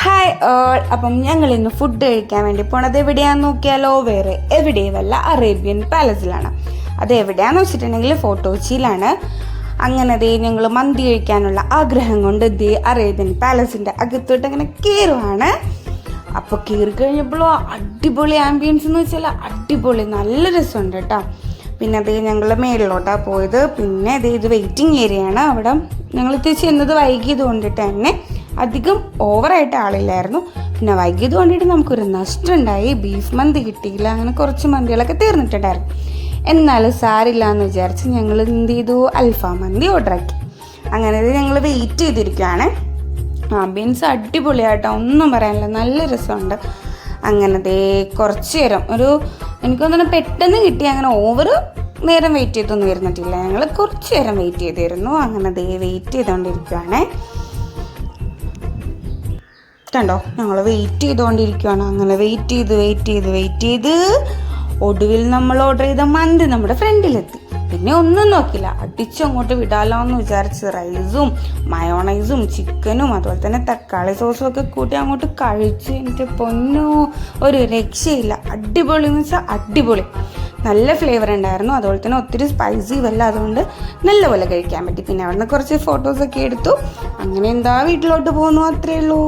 Hi all. അപ്പം ഞങ്ങൾ ഇന്ന് ഫുഡ് കഴിക്കാൻ വേണ്ടി പോണത് എവിടെയാണെന്ന് നോക്കിയാലോ, വേറെ എവിടെയുമല്ല, അറേബ്യൻ പാലസിലാണ്. അത് എവിടെയാണെന്ന് വെച്ചിട്ടുണ്ടെങ്കിൽ ഫോർട്ട് കൊച്ചിയിലാണ്. അങ്ങനെ ഞങ്ങൾ മന്തി കഴിക്കാനുള്ള ആഗ്രഹം കൊണ്ട് അറേബ്യൻ പാലസിൻ്റെ അകത്തോട്ട് അങ്ങനെ കയറുവാണ്. അപ്പോൾ കയറി കഴിഞ്ഞപ്പോഴോ അടിപൊളി ആംബിയൻസ് എന്ന് വെച്ചാൽ അടിപൊളി, നല്ല രസമുണ്ട് കേട്ടോ. പിന്നെ ഞങ്ങൾ മേളിലോട്ടാണ് പോയത്. പിന്നെ ഇത് വെയിറ്റിംഗ് ഏരിയയാണ്. അവിടെ ഞങ്ങൾ ചെന്നത് വൈകിയത് കൊണ്ടിട്ട് തന്നെ അധികം ഓവറായിട്ട് ആളില്ലായിരുന്നു. പിന്നെ വൈകിയത് കൊണ്ടിട്ട് നമുക്കൊരു നഷ്ടമുണ്ടായി. ബീഫ് മന്തി കിട്ടിയില്ല, അങ്ങനെ കുറച്ച് മന്തികളൊക്കെ തീർന്നിട്ടുണ്ടായിരുന്നു. എന്നാലും സാരില്ല എന്ന് വിചാരിച്ച് ഞങ്ങൾ എന്ത് ചെയ്തു, അൽഫാം മന്തി ഓർഡർ ആക്കി. അങ്ങനെ ഞങ്ങൾ വെയിറ്റ് ചെയ്തിരിക്കുകയാണ്. ആംബിയൻസ് അടിപൊളിയായിട്ടോ, ഒന്നും പറയാനില്ല, നല്ല രസമുണ്ട്. അങ്ങനെ കുറച്ച് നേരം എനിക്കൊന്നും പെട്ടെന്ന് കിട്ടി. അങ്ങനെ ഓവർ നേരം വെയിറ്റ് ചെയ്തൊന്നും ഇരുന്നിട്ടില്ല. ഞങ്ങൾ കുറച്ച് നേരം വെയിറ്റ് ചെയ്തിരുന്നു. അങ്ങനെ വെയിറ്റ് ചെയ്തുകൊണ്ടിരിക്കുകയാണ്. കണ്ടോ, ഞങ്ങൾ വെയിറ്റ് ചെയ്തുകൊണ്ടിരിക്കുകയാണ്. അങ്ങനെ വെയിറ്റ് ചെയ്ത് ഒടുവിൽ നമ്മൾ ഓർഡർ ചെയ്ത മന്തി നമ്മുടെ ഫ്രണ്ടിലെത്തി. പിന്നെ ഒന്നും നോക്കില്ല, അടിച്ചങ്ങോട്ട് വിടാലോ എന്ന് വിചാരിച്ച് റൈസും മയോണൈസും ചിക്കനും അതുപോലെ തന്നെ തക്കാളി സോസും ഒക്കെ കൂട്ടി അങ്ങോട്ട് കഴിച്ച് എൻ്റെ പൊന്നോ, ഒരു രക്ഷയില്ല. അടിപൊളി എന്ന് വെച്ചാൽ അടിപൊളി, നല്ല ഫ്ലേവർ ഉണ്ടായിരുന്നു. അതുപോലെ തന്നെ ഒത്തിരി സ്പൈസി വല്ല, അതുകൊണ്ട് നല്ലപോലെ കഴിക്കാൻ പറ്റി. പിന്നെ അവിടെ നിന്ന് കുറച്ച് ഫോട്ടോസൊക്കെ എടുത്തു. അങ്ങനെ വീട്ടിലോട്ട് പോകുന്നു, അത്രയേ ഉള്ളൂ.